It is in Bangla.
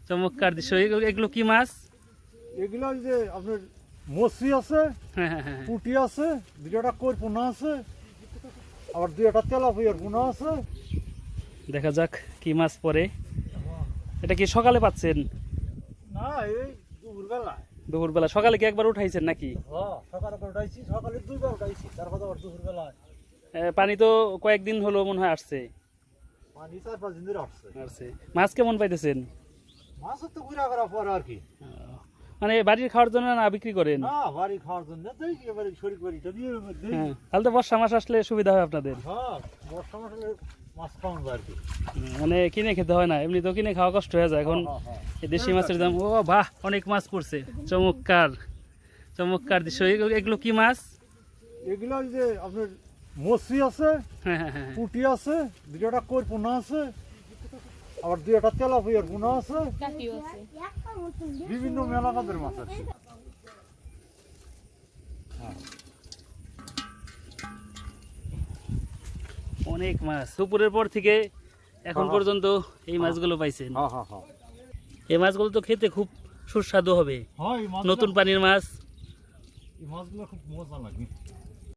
চমৎকার দৃশ্য। এগুলো কি মাছ? এগুলো ওই যে আপনার মসি আছে, হ্যাঁ হ্যাঁ হ্যাঁ। পুঁটি আছে, দুটা কই পোনা আছে, আবার দুটা তেলাপিয়ার পোনা আছে। দেখা যাক কি মাছ পরে। এটা কি সকালে পাচ্ছেন? না, এই দুপুরবেলা। দুপুরবেলা। সকালে কি একবার উঠাইছেন নাকি? হ্যাঁ, সকালে উঠাইছি, সকালে দুইবার উঠাইছি, তারপর আবার দুপুরবেলা। পানি তো কয়েকদিন হলো মনে হয় আসছে। পানি 4-5 দিন ধরে আসছে। মাছ কেমন পাইতেছেন? মাছ তো ঘুরা করা পরে আর কি। মানে বাড়ির খাওয়ার জন্য না বিক্রি করেন? না, বাড়ি খাওয়ার জন্য দেই, এবারে শরীর বাড়িটা দিয়ে দেই। হ্যাঁ, তাহলে তো বর্ষা মাস আসলে সুবিধা হয় আপনাদের। হ্যাঁ, বর্ষা মাসে মাছ কম যায় আর কি। মানে কিনে খেতে হয় না, এমনি তো কিনে খাওয়া কষ্ট হয়ে যায় এখন। এই দেশি মাছের দাম। ও বাহ, অনেক মাছ পড়ছে। চমৎকার চমৎকার দৃশ্য। এগুলো কি মাছ? এগুলো ওই যে আপনার মসি আছে, হ্যাঁ হ্যাঁ হ্যাঁ। পুঁটি আছে, দুটা কই পোনা আছে, আবার দুটা তেলাপিয়ার পোনা আছে, বিভিন্ন মেলা কাদের মাছ আছে। অনেক মাছ দুপুরের পর থেকে এখন পর্যন্ত এই মাছগুলো পাইছেন। হ্যাঁ হ্যাঁ হ্যাঁ। এই মাছগুলো তো খেতে খুব সুস্বাদু হবে। হ্যাঁ, এই নতুন পানির মাছ। মাছগুলো খুব মজা লাগে।